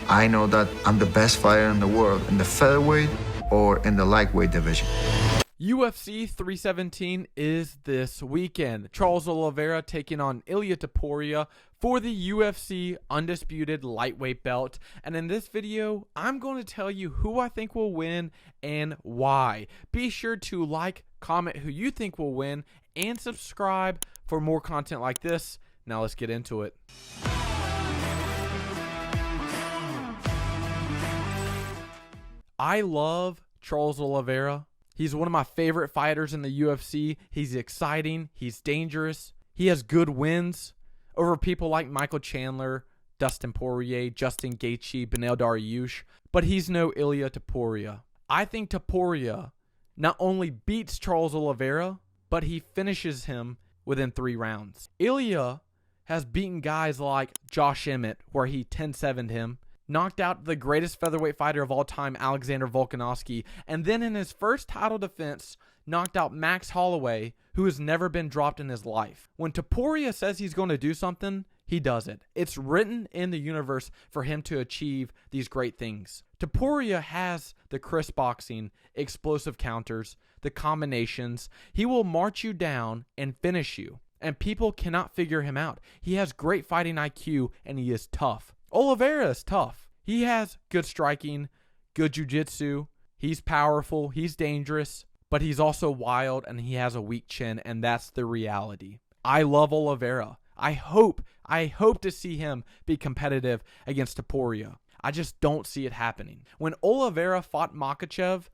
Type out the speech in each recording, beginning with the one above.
I know that I'm the best fighter in the world in the featherweight or in the lightweight division. UFC 317 is this weekend. Charles Oliveira taking on Ilia Topuria for the UFC Undisputed Lightweight belt. And in this video, I'm going to tell you who I think will win and why. Be sure to like, comment who you think will win, and subscribe for more content like this. Now let's get into it. I love Charles Oliveira. He's one of my favorite fighters in the UFC. He's exciting. He's dangerous. He has good wins over people like Michael Chandler, Dustin Poirier, Justin Gaethje, Beneil Dariush. But he's no Ilia Topuria. I think Topuria not only beats Charles Oliveira, but he finishes him within 3 rounds. Ilia has beaten guys like Josh Emmett, where he 10-7'd him, knocked out the greatest featherweight fighter of all time, Alexander Volkanovski, and then in his first title defense, knocked out Max Holloway, who has never been dropped in his life. When Topuria says he's going to do something, he does it. It's written in the universe for him to achieve these great things. Topuria has the crisp boxing, explosive counters, the combinations. He will march you down and finish you, and people cannot figure him out. He has great fighting IQ, and he is tough. Oliveira is tough. He has good striking, good jiu-jitsu. He's powerful. He's dangerous. But he's also wild, and he has a weak chin, and that's the reality. I love Oliveira. I hope to see him be competitive against Topuria. I just don't see it happening. When Oliveira fought Makhachev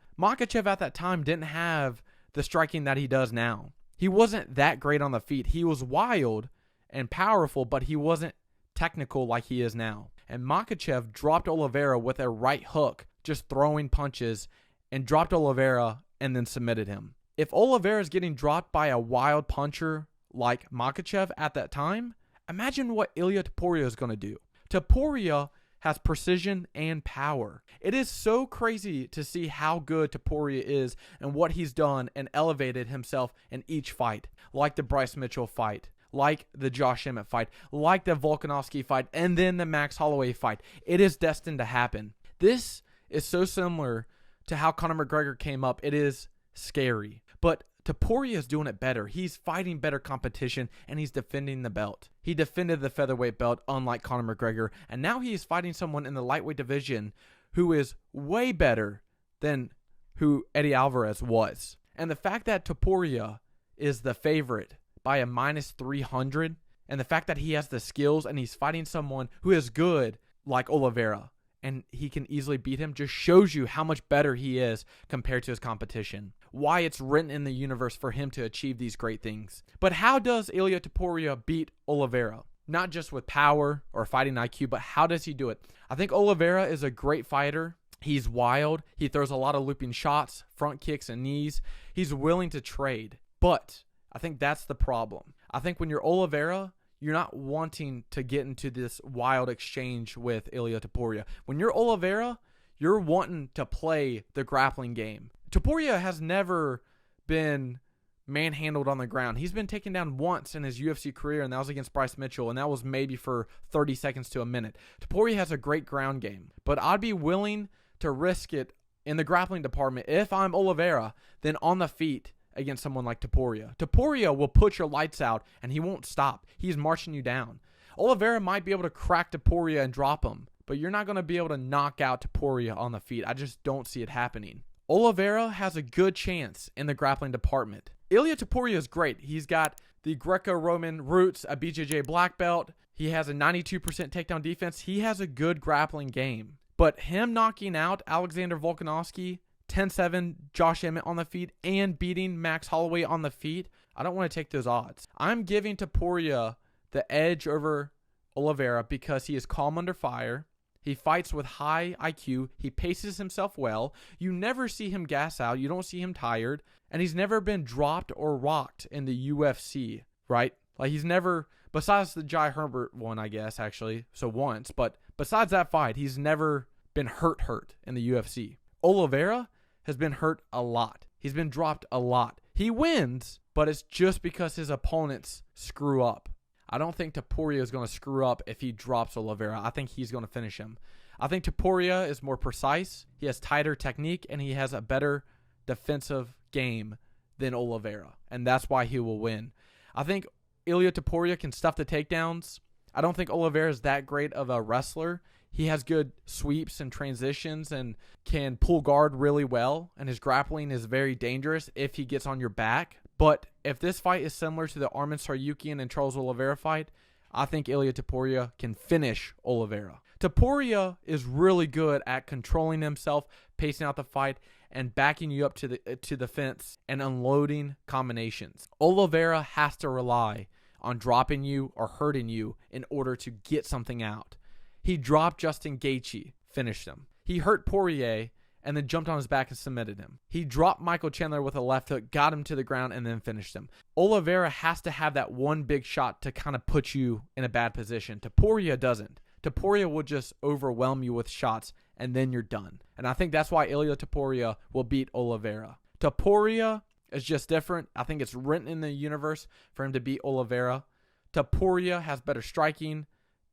at that time didn't have the striking that he does now. He wasn't that great on the feet. He was wild and powerful, but he wasn't technical like he is now. And Makhachev dropped Oliveira with a right hook, just throwing punches, and dropped Oliveira and then submitted him. If Oliveira is getting dropped by a wild puncher like Makhachev at that time, imagine what Ilia Topuria is going to do. Topuria has precision and power. It is so crazy to see how good Topuria is and what he's done and elevated himself in each fight, like the Bryce Mitchell fight, like the Josh Emmett fight, like the Volkanovski fight, and then the Max Holloway fight. It is destined to happen. This is so similar to how Conor McGregor came up. It is scary. But Topuria is doing it better. He's fighting better competition, and he's defending the belt. He defended the featherweight belt, unlike Conor McGregor, and now he is fighting someone in the lightweight division who is way better than who Eddie Alvarez was. And the fact that Topuria is the favorite by a -300, and the fact that he has the skills and he's fighting someone who is good like Oliveira and he can easily beat him just shows you how much better he is compared to his competition. Why it's written in the universe for him to achieve these great things. But how does Ilia Topuria beat Oliveira? Not just with power or fighting IQ, but how does he do it? I think Oliveira is a great fighter. He's wild. He throws a lot of looping shots, front kicks, and knees. He's willing to trade. But I think that's the problem. I think when you're Oliveira, you're not wanting to get into this wild exchange with Ilia Topuria. When you're Oliveira, you're wanting to play the grappling game. Topuria has never been manhandled on the ground. He's been taken down once in his UFC career, and that was against Bryce Mitchell, and that was maybe for 30 seconds to a minute. Topuria has a great ground game, but I'd be willing to risk it in the grappling department if I'm Oliveira, then on the feet against someone like Topuria. Topuria will put your lights out, and he won't stop. He's marching you down. Oliveira might be able to crack Topuria and drop him, but you're not going to be able to knock out Topuria on the feet. I just don't see it happening. Oliveira has a good chance in the grappling department. Ilia Topuria is great. He's got the Greco-Roman roots, a BJJ black belt. He has a 92% takedown defense. He has a good grappling game. But him knocking out Alexander Volkanovski, 10-7 Josh Emmett on the feet, and beating Max Holloway on the feet, I don't want to take those odds. I'm giving Topuria the edge over Oliveira because he is calm under fire. He fights with high IQ. He paces himself well. You never see him gas out. You don't see him tired. And he's never been dropped or rocked in the UFC, right? Like he's never, besides the Jai Herbert one, I guess, actually. So once. But besides that fight, he's never been hurt in the UFC. Oliveira has been hurt a lot. He's been dropped a lot. He wins, but it's just because his opponents screw up. I don't think Topuria is going to screw up if he drops Oliveira. I think he's going to finish him. I think Topuria is more precise. He has tighter technique, and he has a better defensive game than Oliveira, and that's why he will win. I think Ilia Topuria can stuff the takedowns. I don't think Oliveira is that great of a wrestler. He has good sweeps and transitions and can pull guard really well, and his grappling is very dangerous if he gets on your back. But if this fight is similar to the Arman Tsarukyan and Charles Oliveira fight, I think Ilia Topuria can finish Oliveira. Topuria is really good at controlling himself, pacing out the fight, and backing you up to the fence and unloading combinations. Oliveira has to rely on dropping you or hurting you in order to get something out. He dropped Justin Gaethje, finished him. He hurt Poirier, and then jumped on his back and submitted him. He dropped Michael Chandler with a left hook, got him to the ground, and then finished him. Oliveira has to have that one big shot to kind of put you in a bad position. Topuria doesn't. Topuria will just overwhelm you with shots, and then you're done. And I think that's why Ilia Topuria will beat Oliveira. Topuria is just different. I think it's written in the universe for him to beat Oliveira. Topuria has better striking,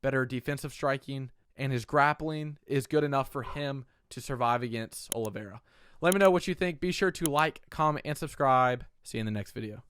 better defensive striking, and his grappling is good enough for him to survive against Oliveira. Let me know what you think. Be sure to like, comment, and subscribe. See you in the next video.